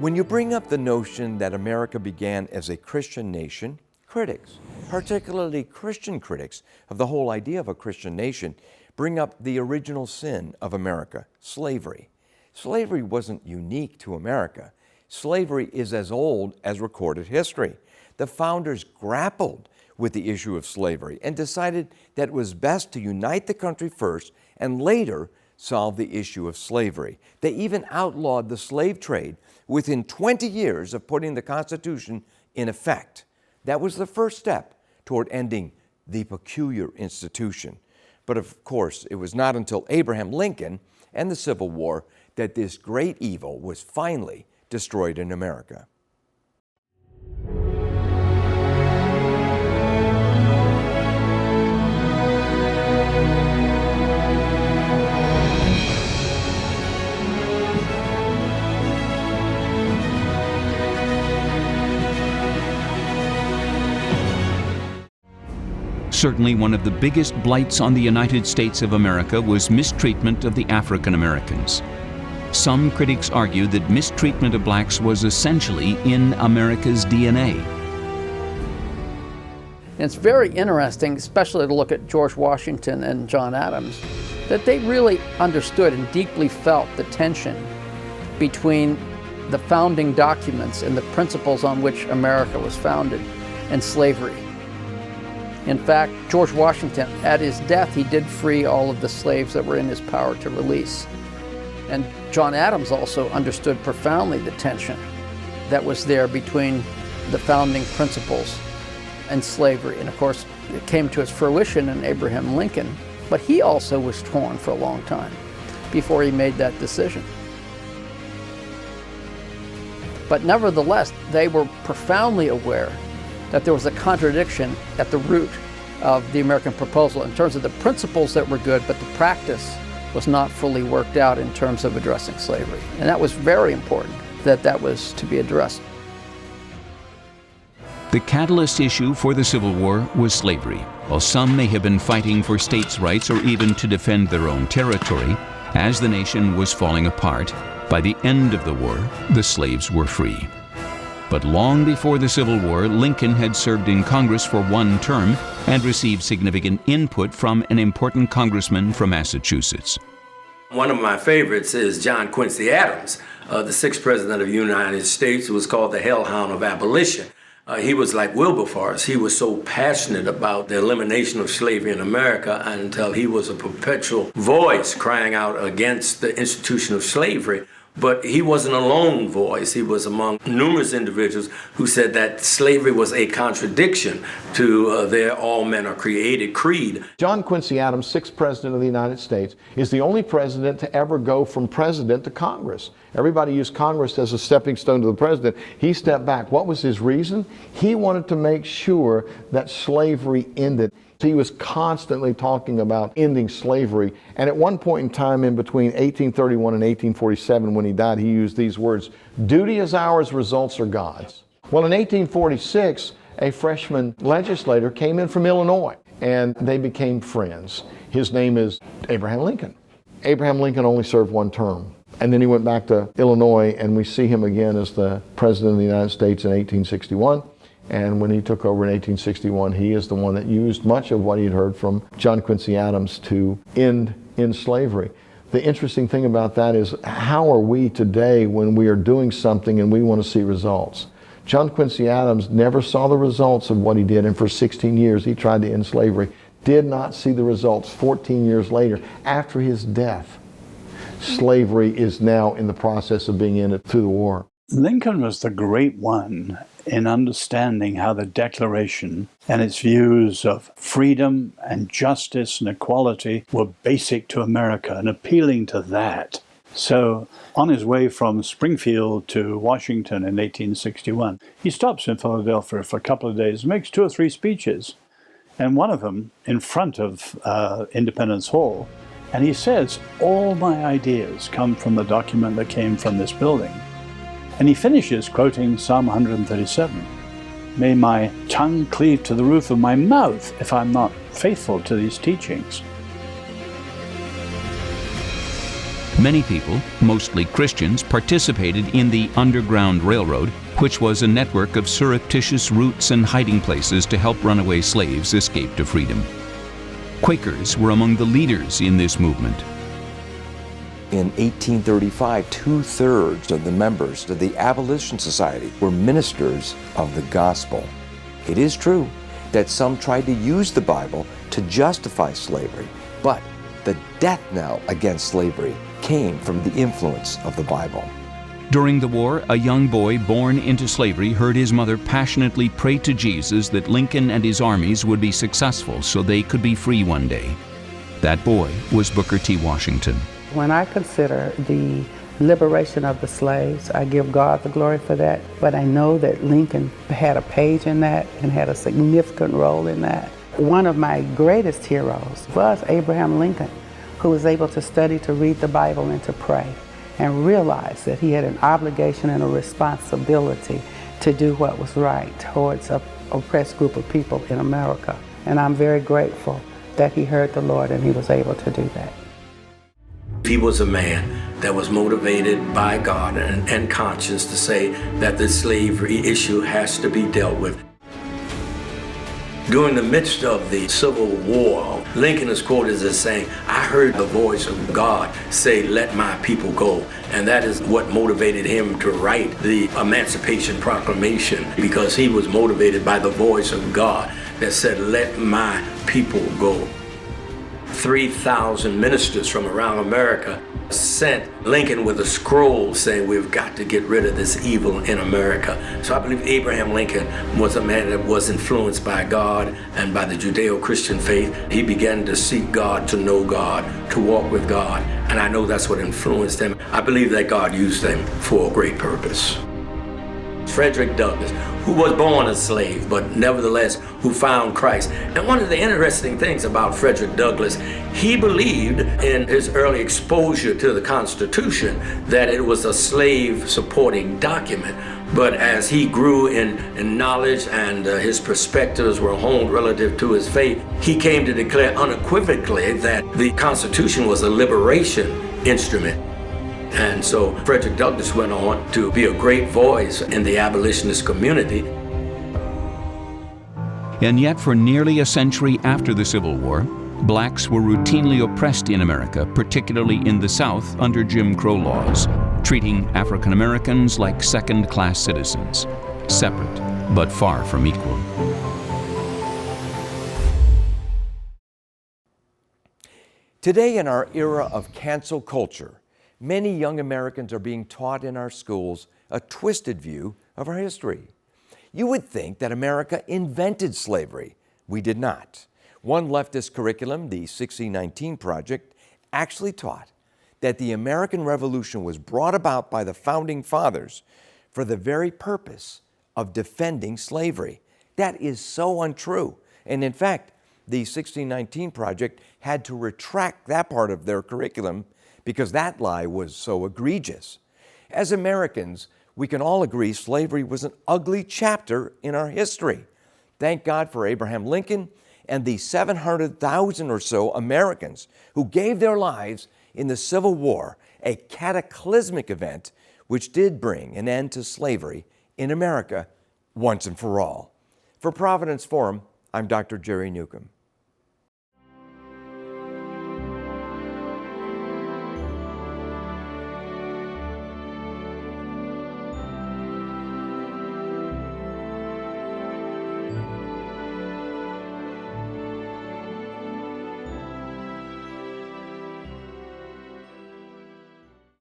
When you bring up the notion that America began as a Christian nation, critics, particularly Christian critics of the whole idea of a Christian nation, bring up the original sin of America, slavery. Slavery wasn't unique to America. Slavery is as old as recorded history. The founders grappled with the issue of slavery and decided that it was best to unite the country first and later solve the issue of slavery. They even outlawed the slave trade within 20 years of putting the Constitution in effect. That was the first step toward ending the peculiar institution. But of course, it was not until Abraham Lincoln and the Civil War that this great evil was finally destroyed in America. Certainly one of the biggest blights on the United States of America was mistreatment of the African Americans. Some critics argue that mistreatment of blacks was essentially in America's DNA. It's very interesting, especially to look at George Washington and John Adams, that they really understood and deeply felt the tension between the founding documents and the principles on which America was founded and slavery. In fact, George Washington, at his death, he did free all of the slaves that were in his power to release. And John Adams also understood profoundly the tension that was there between the founding principles and slavery. And of course, it came to its fruition in Abraham Lincoln, but he also was torn for a long time before he made that decision. But nevertheless, they were profoundly aware that there was a contradiction at the root of the American proposal in terms of the principles that were good, but the practice was not fully worked out in terms of addressing slavery. And that was very important that that was to be addressed. The catalyst issue for the Civil War was slavery. While some may have been fighting for states' rights or even to defend their own territory, as the nation was falling apart, by the end of the war, the slaves were free. But long before the Civil War, Lincoln had served in Congress for one term and received significant input from an important congressman from Massachusetts. One of my favorites is John Quincy Adams, the sixth president of the United States, who was called the Hellhound of Abolition. He was like Wilberforce. He was so passionate about the elimination of slavery in America until he was a perpetual voice crying out against the institution of slavery. But he wasn't a lone voice. He was among numerous individuals who said that slavery was a contradiction to their all men are created creed. John Quincy Adams, sixth president of the United States, is the only president to ever go from president to Congress. Everybody used Congress as a stepping stone to the president. He stepped back. What was his reason? He wanted to make sure that slavery ended. He was constantly talking about ending slavery. And at one point in time in between 1831 and 1847, when he died, he used these words, "Duty is ours, results are God's." Well, in 1846, a freshman legislator came in from Illinois, and they became friends. His name is Abraham Lincoln. Abraham Lincoln only served one term. And then he went back to Illinois, and we see him again as the President of the United States in 1861. And when he took over in 1861, he is the one that used much of what he'd heard from John Quincy Adams to end slavery. The interesting thing about that is, how are we today when we are doing something and we want to see results? John Quincy Adams never saw the results of what he did, and for 16 years he tried to end slavery, did not see the results. 14 years later, after his death, slavery is now in the process of being ended through the war. Lincoln was the great one in understanding how the Declaration and its views of freedom and justice and equality were basic to America and appealing to that. So on his way from Springfield to Washington in 1861, he stops in Philadelphia for a couple of days, makes 2 or 3 speeches, and one of them in front of Independence Hall, and he says, "All my ideas come from the document that came from this building." And he finishes quoting Psalm 137. "May my tongue cleave to the roof of my mouth if I'm not faithful to these teachings." Many people, mostly Christians, participated in the Underground Railroad, which was a network of surreptitious routes and hiding places to help runaway slaves escape to freedom. Quakers were among the leaders in this movement. In 1835, 2/3 of the members of the Abolition Society were ministers of the gospel. It is true that some tried to use the Bible to justify slavery, but the death knell against slavery came from the influence of the Bible. During the war, a young boy born into slavery heard his mother passionately pray to Jesus that Lincoln and his armies would be successful so they could be free one day. That boy was Booker T. Washington. When I consider the liberation of the slaves, I give God the glory for that, but I know that Lincoln had a page in that and had a significant role in that. One of my greatest heroes was Abraham Lincoln, who was able to study, to read the Bible, and to pray, and realize that he had an obligation and a responsibility to do what was right towards an oppressed group of people in America. And I'm very grateful that he heard the Lord and he was able to do that. He was a man that was motivated by God and conscience to say that the slavery issue has to be dealt with. During the midst of the Civil War, Lincoln is quoted as saying, "I heard the voice of God say, 'Let my people go.'" And that is what motivated him to write the Emancipation Proclamation, because he was motivated by the voice of God that said, "Let my people go." 3,000 ministers from around America sent Lincoln with a scroll saying, "We've got to get rid of this evil in America." So I believe Abraham Lincoln was a man that was influenced by God and by the Judeo-Christian faith. He began to seek God, to know God, to walk with God. And I know that's what influenced him. I believe that God used him for a great purpose. Frederick Douglass, who was born a slave, but nevertheless who found Christ. And one of the interesting things about Frederick Douglass, he believed in his early exposure to the Constitution that it was a slave-supporting document. But as he grew in knowledge and his perspectives were honed relative to his faith, he came to declare unequivocally that the Constitution was a liberation instrument. And so Frederick Douglass went on to be a great voice in the abolitionist community. And yet, for nearly a century after the Civil War, blacks were routinely oppressed in America, particularly in the South under Jim Crow laws, treating African Americans like second-class citizens, separate but far from equal. Today, in our era of cancel culture, many young Americans are being taught in our schools a twisted view of our history. You would think that America invented slavery. We did not. One leftist curriculum, the 1619 Project, actually taught that the American Revolution was brought about by the Founding Fathers for the very purpose of defending slavery. That is so untrue. And in fact, the 1619 Project had to retract that part of their curriculum because that lie was so egregious. As Americans, we can all agree slavery was an ugly chapter in our history. Thank God for Abraham Lincoln and the 700,000 or so Americans who gave their lives in the Civil War, a cataclysmic event which did bring an end to slavery in America once and for all. For Providence Forum, I'm Dr. Jerry Newcomb.